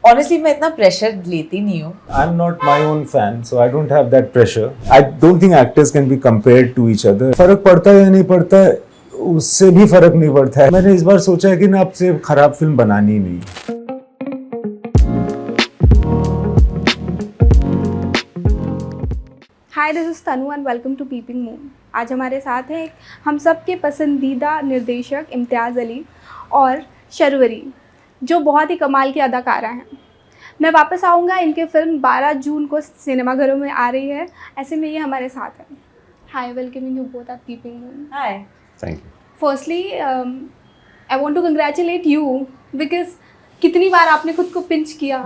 Honestly मैं इतना pressure लेती नहीं हूँ. I'm not my own fan, so I don't have that pressure. I don't think actors can be compared to each other. फर्क पड़ता है या नहीं पड़ता है, उससे भी फर्क नहीं पड़ता है. मैंने इस बार सोचा है कि ना आपसे खराब फिल्म बनानी ही नहीं. Hi, this is Tanu and welcome to Peeping Moon. आज हमारे साथ हैं हम सबके पसंदीदा निर्देशक इम्तियाज़ अली और शर्वरी, जो बहुत ही कमाल की अदाकारा हैं. मैं वापस आऊँगा, इनके फिल्म 12 जून को सिनेमाघरों में आ रही है. ऐसे में ये हमारे साथ हैं. Hi, welcoming you both at Peeping Moon. Hi. Thank you. Firstly I want to congratulate you because कितनी बार आपने खुद को पिंच किया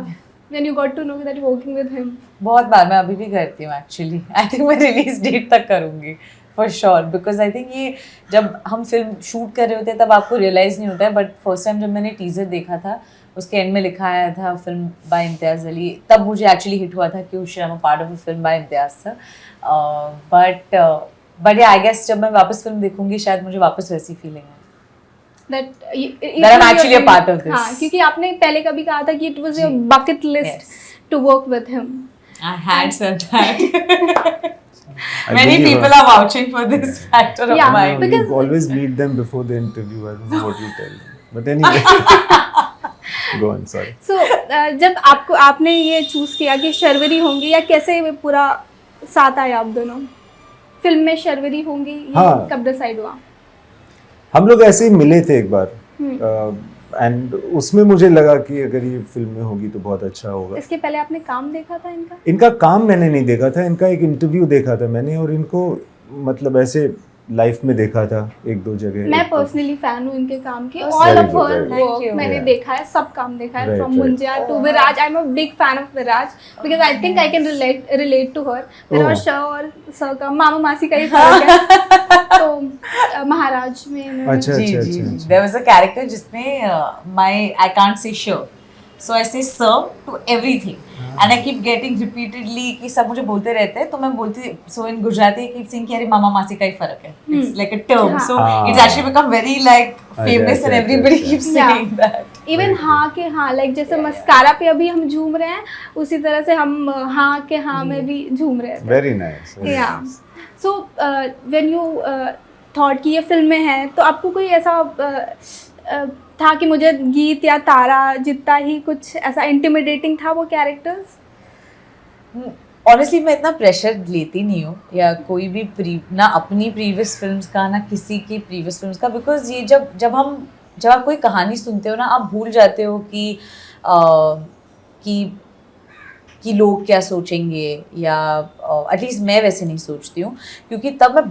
when you got to know that you're working with him. बहुत बार. मैं अभी भी करती हूँ एक्चुअली. आई थिंक मैं रिलीज डेट तक करूँगी for sure, because I think ये जब हम फिल्म शूट कर रहे होते हैं तब आपको रियलाइज़ नहीं होता है, बट फर्स्ट टाइम जब मैंने टीजर देखा था उसके एंड में लिखा आया था फिल्म बाय इम्तियाज़ अली, तब मुझे एक्चुअली हिट हुआ था कि I am a part of a film by Imtiaz sir. But I guess जब मैं वापस फिल्म देखूंगी शायद मुझे वापस वैसी फीलिंग है that I'm actually a part of this. हाँ, क्योंकि आपने पहले कभी कहा था कि it was your bucket list to work with him. I had said that. I Many believe people her. are vouching for this factor of Yeah, mine. because- You always meet them before the interview. I don't know what you tell them. But anyway, go on. Sorry. So जब आपने ये choose किया कि शर्वरी होंगी, या कैसे वो पूरा साथ आया आप दोनों फिल्म में शर्वरी होंगी, ये हाँ. कब डिसाइड हुआ? हम लोग ऐसे ही मिले थे एक बार, एंड उसमें मुझे लगा कि अगर ये फिल्म में होगी तो बहुत अच्छा होगा. इसके पहले आपने काम देखा था इनका? इनका काम मैंने नहीं देखा था, इनका एक इंटरव्यू देखा था मैंने, और इनको मतलब ऐसे लाइफ में देखा था एक दो जगह. मैं पर्सनली फैन हूँ इनके काम की. Oh, all very of good, her very good. मैंने Yeah. देखा है, सब काम देखा है, Right, from right. Munjya to Viraj. I am a big fan of Viraj because I think I can relate to her. मेरा और Oh. श और स का मामा मासी का ही फर्क है. तो महाराज में इन्होंने- अच्छा, जी अच्छा, जी अच्छा, जी. अच्छा. There was a character जिसमें I can't say sure, so I say sir to everything. And I keep getting repeatedly कि सब मुझे बोलते रहते हैं, तो मैं बोलती, so in Gujarati I keep saying कि अरे मामा मासी का ही फर्क है. It's like a term, हाँ. so हाँ. it's actually become very like famous अच्छा, and अच्छा, everybody अच्छा. keeps Yeah. saying that. Even हाँ के हाँ, लाइक जैसे मस्कारा पे अभी हम झूम रहे हैं, उसी तरह से हम हाँ के हाँ में भी झूम रहे थे. Very nice. Very Yeah. nice. So when you thought कि ये फिल्में हैं, तो आपको कोई ऐसा था कि मुझे गीत या तारा जितना ही कुछ ऐसा इंटिमिडेटिंग था वो कैरेक्टर्स? ऑनेस्टली मैं इतना प्रेशर लेती नहीं हूँ, या कोई भी ना अपनी प्रीवियस फिल्म्स का ना किसी की प्रीवियस फिल्म्स का, बिकॉज ये जब आप कोई कहानी सुनते हो ना, आप भूल जाते हो कि लोग क्या सोचेंगे, या एटलीस्ट मैं वैसे नहीं सोचती हूँ, क्योंकि तब मैं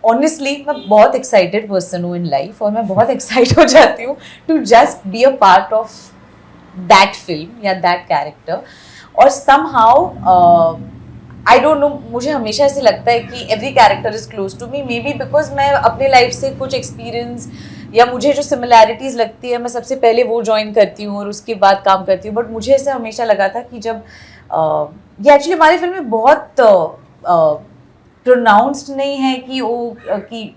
ऑनेस्टली मैं बहुत एक्साइटेड पर्सन हूँ इन लाइफ, और मैं बहुत एक्साइट हो जाती हूँ to just be a part of that film या दैट कैरेक्टर. और समहाउ आई डोंट नो, मुझे हमेशा ऐसे लगता है कि every character is close to me, maybe because मैं अपने लाइफ से कुछ एक्सपीरियंस या मुझे जो सिमिलैरिटीज़ लगती है मैं सबसे पहले वो ज्वाइन करती हूँ और उसके बाद काम करती हूँ. बट मुझे ऐसे हमेशा लगा था कि जब ये एक्चुअली हमारी फिल्म में बहुत प्रोनाउंस्ड नहीं है कि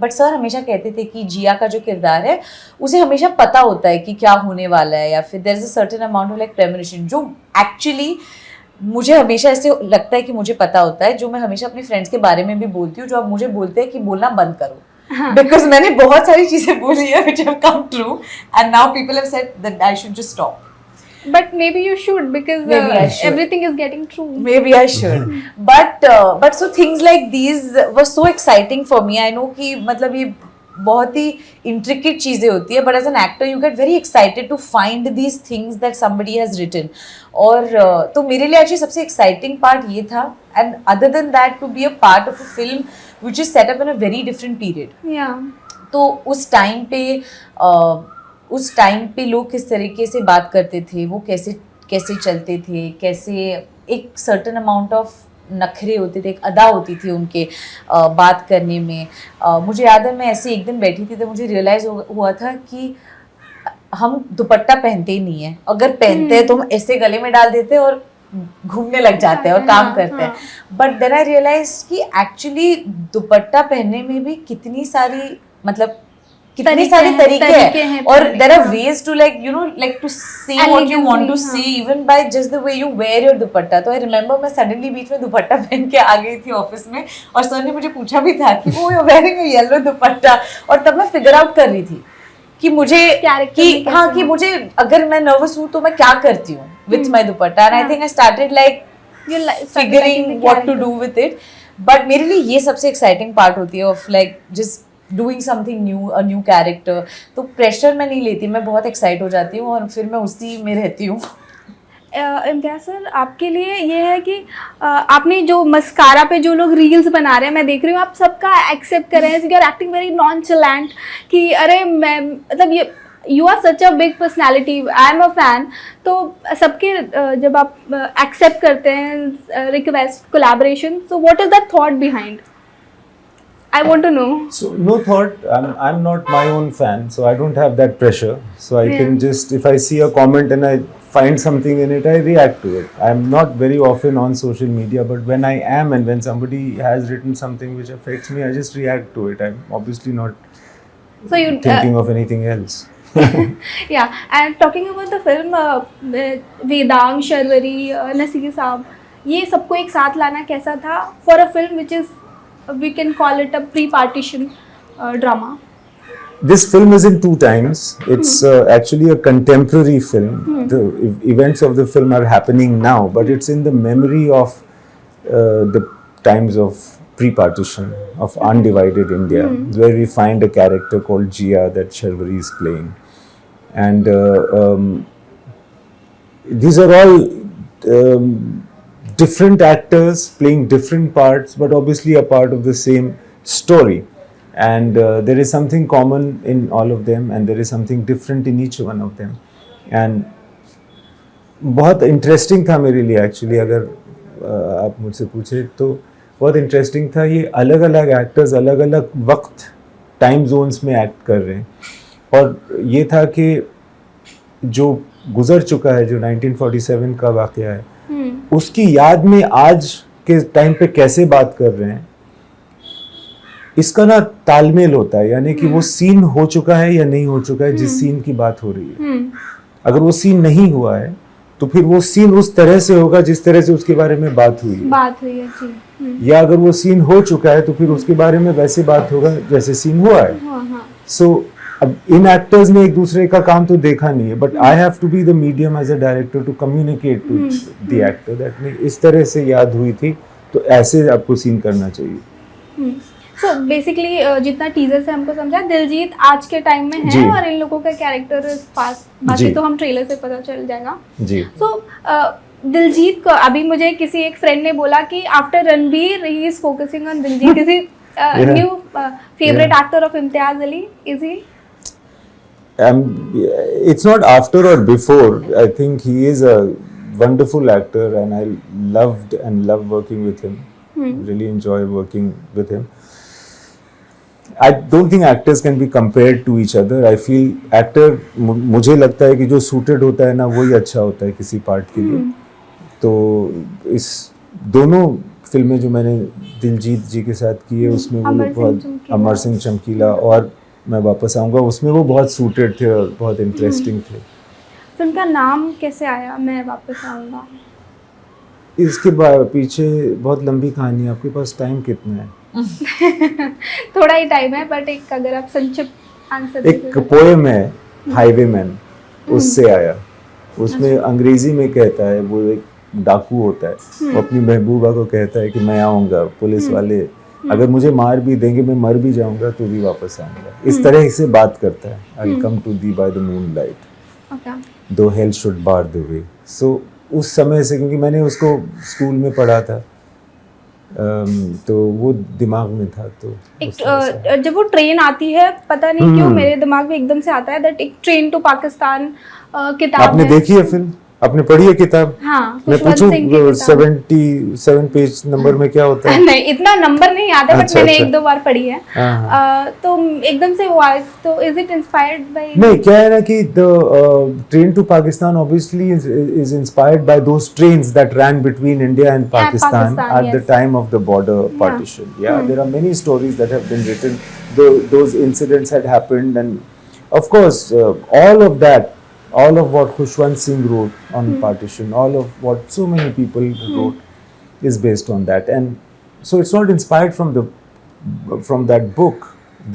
बट सर हमेशा कहते थे कि जिया का जो किरदार है उसे हमेशा पता होता है कि क्या होने वाला है, या फिर there is a certain amount of like premonition, जो एक्चुअली मुझे हमेशा ऐसे लगता है कि मुझे पता होता है, जो मैं हमेशा अपने फ्रेंड्स के बारे में भी बोलती हूँ, जो अब मुझे बोलते हैं कि बोलना बंद करो, बिकॉज मैंने बहुत सारी चीज़ें बोली है which have come true and now people have said that I should just stop. But maybe you should, because Maybe I should. everything is getting true. Maybe I should. But so things like these were so exciting for me. I know कि मतलब ये बहुत ही intricate चीज़ें होती है, but as an actor you get very excited to find these things that somebody has written. और तो मेरे लिए actually सबसे exciting part ये था, and other than that to be a part of a film which is set up in a very different period. Yeah. तो उस time पे लोग किस तरीके से बात करते थे, वो कैसे चलते थे, कैसे एक सर्टेन अमाउंट ऑफ नखरे होते थे, एक अदा होती थी उनके बात करने में. मुझे याद है मैं ऐसे एक दिन बैठी थी तो मुझे रियलाइज़ हुआ था कि हम दुपट्टा पहनते ही नहीं है, अगर पहनते हैं तो हम ऐसे गले में डाल देते हैं और घूमने लग जाते हैं और काम करते हैं. बट देन आई रियलाइज कि एक्चुअली दुपट्टा पहनने में भी कितनी सारी मतलब कितने तरीके सारे हैं, तरीके तरीके हैं हैं और पहनने देयर आर का। Ways to like you know like to say what you want to Elegantly, say even by just the way you wear your dupatta. तो आई रिमेंबर मैं सडनली बीच में दुपट्टा पहन के आ गई थी ऑफिस में और सर ने मुझे पूछा भी था कि वो you are wearing a yellow dupatta, और तब मैं फिगर आउट कर रही थी कि मुझे Character कि में कैसे हाँ कि हो। मुझे अगर मैं नर्वस हूँ तो मैं क्या करती हूँ with my dupatta, and I हाँ। Think I started like You started liking figuring the what to character. Do with it. But मेरे लिए ये सबसे एक्साइटिंग पार्ट होती है of like just doing something new, a new character. तो pressure मैं नहीं लेती, मैं बहुत एक्साइट हो जाती हूँ और फिर मैं उसी में रहती हूँ। इम्तियाज सर, आपके लिए ये है कि आपने जो मस्कारा पे जो लोग रील्स बना रहे हैं, मैं देख रही हूँ आप सबका एक्सेप्ट कर रहे हैं, you are acting very nonchalant कि अरे मैं मतलब ये you are such a big personality, I am a fan. तो सबके जब आप एक्सेप्ट करते हैं request collaboration, so what is the thought behind? I want to know. So no thought. I'm not my own fan, so I don't have that pressure. So I can Yeah. just, if I see a comment and I find something in it, I react to it. I'm not very often on social media, but when I am and when somebody has written something which affects me, I just react to it. I'm obviously not So you thinking of anything else. yeah, and talking about the film, Vedang, Sharvari, Naseer साहब, ये सबको एक साथ लाना कैसा था for a film which is we can call it a pre partition drama? This film is in two times. It's actually a contemporary film. The events of the film are happening now, but it's in the memory of the times of pre-partition, of undivided India, where we find a character called Jia that Sharvari is playing. And these are all different actors playing different parts, but obviously a part of the same story. And there is something common in all of them, and there is something different in each one of them. And बहुत interesting था मेरे लिए actually, अगर आप मुझसे पूछे तो बहुत इंटरेस्टिंग था। ये अलग अलग एक्टर्स अलग अलग वक्त टाइम जोन्स में एक्ट कर रहे हैं, और ये था कि जो गुजर चुका है, जो 1947 का वाक़या है, उसकी याद में आज के टाइम पे कैसे बात कर रहे हैं, इसका ना तालमेल होता है। यानी कि वो सीन हो चुका है या नहीं हो चुका है, जिस सीन की बात हो रही है। अगर वो सीन नहीं हुआ है तो फिर वो सीन उस तरह से होगा जिस तरह से उसके बारे में बात हुई है जी। या अगर वो सीन हो चुका है तो फिर उसके बारे में वैसे बात होगा जैसे सीन हुआ है। हाँ। सो अब इन एक्टर्स ने एक दूसरे का काम तो देखा नहीं है, but I have to be the medium as a director to communicate to the actor that नहीं, इस तरह से याद हुई थी तो ऐसे आपको सीन करना चाहिए। सो बेसिकली जितना टीजर से हमको समझा, दिलजीत आज के टाइम में जी। है और इन लोगों का कैरेक्टर पास, बाकी जी। तो हम ट्रेलर से पता चल जाएगा। जी। सो दिलजीत को अभी मुझे किसी एक फ्रेंड ने बोला कि after Ranbir he is focusing on Diljit. Is he new favourite actor of Imtiaz Ali? Is he? It's not after or before. I think he is a wonderful actor, and I loved and love working with him. Really enjoy working with him. I don't think actors can be compared to each other. I feel actor, मुझे लगता है कि जो suited होता है ना वही अच्छा होता है किसी part के लिए। तो इस दोनों फिल्में जो मैंने दिलजीत जी के साथ की है उसमें वो लोग बहुत, अमर सिंह चमकीला और मैं वापस आऊँगा, उसमें वो बहुत सूटेड थे और बहुत इंटरेस्टिंग थे। फिल्म का नाम कैसे आया, मैं वापस आऊँगा? इसके पीछे बहुत लंबी कहानी है। आपके पास टाइम कितना है? थोड़ा ही टाइम है, बट एक अगर आप संक्षिप्त आंसर एक पोएम है हाईवेमैन, उससे आया। उसमें अंग्रेजी में कहता है, वो एक डाकू होता है, वो अपनी महबूबा को कहता है कि मैं आऊँगा, पुलिस वाले अगर मुझे मार भी देंगे, मैं मर भी जाऊंगा तो भी वापस आऊंगा। इस तरह से बात करता है। I come to thee by the moonlight though hell should bar the way. So उस समय से, क्योंकि मैंने उसको स्कूल में पढ़ा था, तो वो दिमाग में था। तो एक जब वो ट्रेन आती है, पता नहीं क्यों मेरे दिमाग में एकदम से आता है दैट एक ट्रेन टू पाकिस्तान किताब आपने है। देखी है फिल्म? आपने पढ़ी है किताब? हाँ, मैं खुशवंत पूछूं सिंह की किताब। 77 पेज नंबर में क्या होता है? नहीं, इतना नंबर नहीं याद है, बट अच्छा, मैंने अच्छा। 1-2 बार पढ़ी है। हाँ, तो एकदम से वो आए, तो इज इट इंस्पायर्ड बाय? नहीं, क्या है ना कि the train to Pakistan obviously is inspired by those trains that ran between India and Pakistan Pakistan, at the yes. time of the border partition. Yeah, there are many stories that have been written. Those incidents had happened, and of course, all of what Khushwant Singh wrote on partition, all of what so many people wrote is based on that. And so it's not inspired from that book,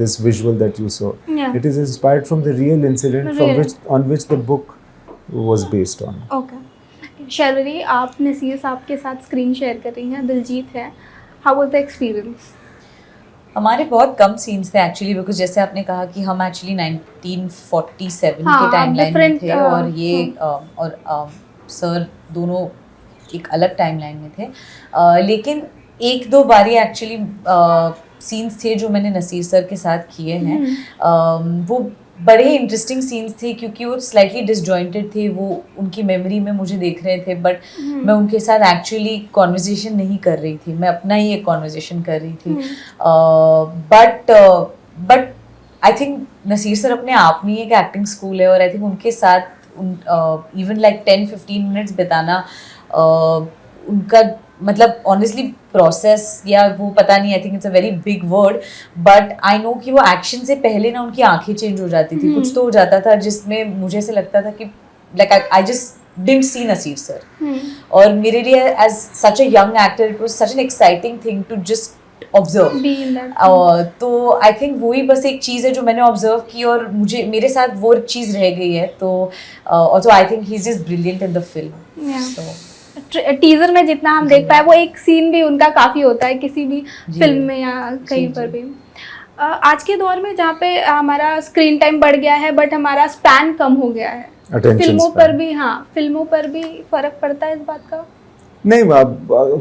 this visual that you saw. Yeah. It is inspired from the real incident Real. on which the book was based on. Okay. Sharvari, आप नसीर साहब के साथ screen share कर रही हैं, दिलजीत है, how was the experience? हमारे बहुत कम सीन्स थे एक्चुअली, बिकॉज जैसे आपने कहा कि हम एक्चुअली 1947 हाँ, के टाइमलाइन में different, थे, और ये और सर दोनों एक अलग टाइमलाइन में थे। लेकिन 1-2 बारी एक्चुअली सीन्स थे जो मैंने नसीर सर के साथ किए हैं। वो बड़े ही इंटरेस्टिंग सीन्स थे क्योंकि वो स्लाइटली डिसजॉइंटेड थे, वो उनकी मेमोरी में मुझे देख रहे थे, बट मैं उनके साथ एक्चुअली कॉन्वर्जेशन नहीं कर रही थी, मैं अपना ही एक कॉन्वर्जेशन कर रही थी। But I think Naseer sir अपने आप में एक एक्टिंग स्कूल है, और आई थिंक उनके साथ इवन लाइक 10-15 मिनट्स बिताना उनका मतलब ऑनेस्टली प्रोसेस, या वो पता नहीं, I think it's a very big word, but I know कि वो एक्शन से पहले ना उनकी आंखें चेंज हो जाती थी, कुछ तो हो जाता था जिसमें मुझे ऐसे लगता था कि like I just didn't see Naseer sir. और मेरे लिए as such a young actor it was such an exciting thing to just observe. तो आई थिंक वही बस एक चीज़ है जो मैंने ऑब्जर्व की, और मुझे मेरे साथ वो चीज़ रह गई है। तो also I think he is just brilliant in the film. Teaser में जितना हम देख पाए, वो एक सीन भी उनका काफ़ी होता है किसी भी फिल्म में या कहीं पर भी। आज के दौर में जहाँ पे हमारा स्क्रीन टाइम बढ़ गया है, बट हमारा स्पैन कम हो गया है, फिल्मों पर भी, हाँ, फिल्मों पर भी फर्क पड़ता है इस बात का? नहीं,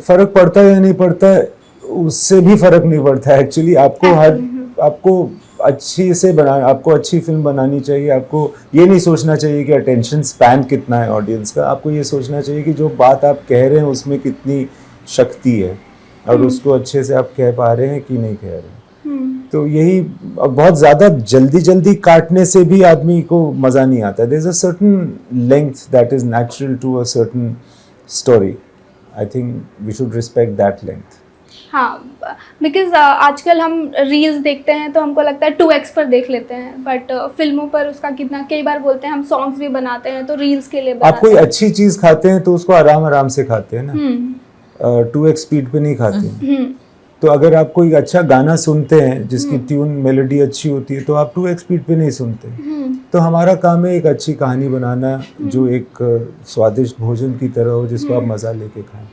फर्क पड़ता है या नहीं पड़ता है, उससे भी फर्क नहीं पड़ता है एक्चुअली। आपको अच्छी से आपको अच्छी फिल्म बनानी चाहिए। आपको ये नहीं सोचना चाहिए कि अटेंशन स्पैन कितना है ऑडियंस का, आपको ये सोचना चाहिए कि जो बात आप कह रहे हैं उसमें कितनी शक्ति है, और उसको अच्छे से आप कह पा रहे हैं कि नहीं कह रहे हैं। तो यही, बहुत ज़्यादा जल्दी काटने से भी आदमी को मज़ा नहीं आता। There is a certain length that is natural to a certain story. I think we should respect that length. हाँ, बिकॉज आजकल हम रील्स देखते हैं तो हमको लगता है 2x पर देख लेते हैं, बट फिल्मों पर उसका कितना, कई बार बोलते हैं हम सॉन्ग्स भी बनाते हैं तो रील्स के लिए आप बनाते कोई हैं। अच्छी चीज़ खाते हैं तो उसको आराम से खाते हैं ना, 2x स्पीड पे नहीं खाते। तो अगर आप कोई अच्छा गाना सुनते हैं जिसकी ट्यून मेलोडी अच्छी होती है, तो आप 2x स्पीड पे नहीं सुनते। तो हमारा काम है एक अच्छी कहानी बनाना, जो एक स्वादिष्ट भोजन की तरह हो, जिसको आप मज़ा लेके खाएं।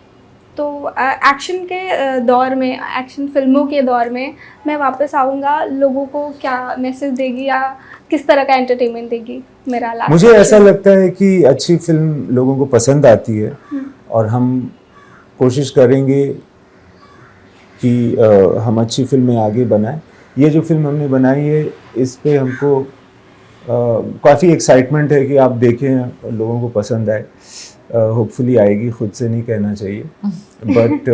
तो एक्शन के दौर में, एक्शन फिल्मों के दौर में मैं वापस आऊँगा, लोगों को क्या मैसेज देगी या किस तरह का एंटरटेनमेंट देगी? मेरा लास्ट मुझे ऐसा लगता है कि अच्छी फिल्म लोगों को पसंद आती है, और हम कोशिश करेंगे कि हम अच्छी फिल्में आगे बनाएं। ये जो फिल्म हमने बनाई है, इस पे हमको काफ़ी एक्साइटमेंट है कि आप देखें, लोगों को पसंद आए। होपफुली आएगी, खुद से नहीं कहना चाहिए, बट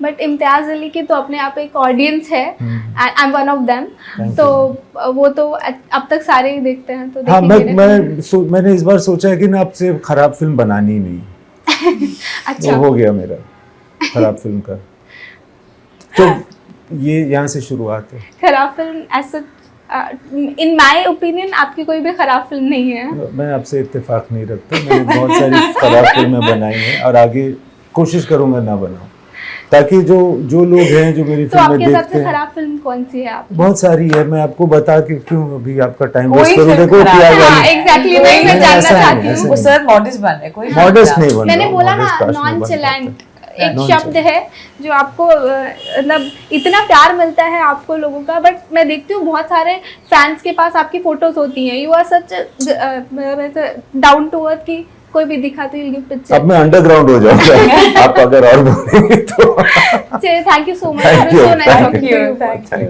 बट इम्तियाज़ अली की तो अपने आप एक ऑडियंस है, I am one of them. तो वो तो अब तक सारे ही देखते हैं, तो हाँ, देखेंगे। मैंने इस बार सोचा है कि ना, आपसे खराब फिल्म बनानी ही नहीं। अच्छा, हो गया मेरा खराब फिल्म का। तो ये यहाँ से शुरुआत है। खराब फिल्म ऐसा, इन माय ओपिनियन आपकी कोई भी खराब फिल्म नहीं है। मैं आपसे इत्तेफाक नहीं रखता। मैंने बहुत सारी खराब फिल्में बनाई हैं, और आगे कोशिश करूंगा ना बनाऊं, ताकि जो लोग हैं जो मेरी तो फिल्में आपके देखते सबसे हैं। खराब फिल्म कौन सी है आपकी? बहुत सारी है, मैं आपको बता के क्यों अभी आपका टाइम कोई वेस्ट करूं? फिल्म देखो खराब क्या है। हाँ, वाली एग्जैक्टली वही मैं नहीं, जानना ऐसा नहीं, चाहती ऐसा हूँ। वो सर मॉडर्न बन रहे हैं, कोई मॉडर्न नहीं बन मैंने रहा, बोला ना, modest काश नहीं बन नॉनचैलेंट पाता। एक नॉनचैलेंट। शब्द है जो आपको मतलब इतना प्यार मिलता है आपको लोगों का, बट मैं देखती हूँ बहुत सारे फैंस के पास आपकी फोटोज होती हैं, you are such down to earth की कोई भी दिखाती है पिक्चर। अब मैं अंडरग्राउंड हो जाऊंगा आप अगर और बोलेंगे तो। Thank you so much, Thank you, so nice thank talking to you. Thank you.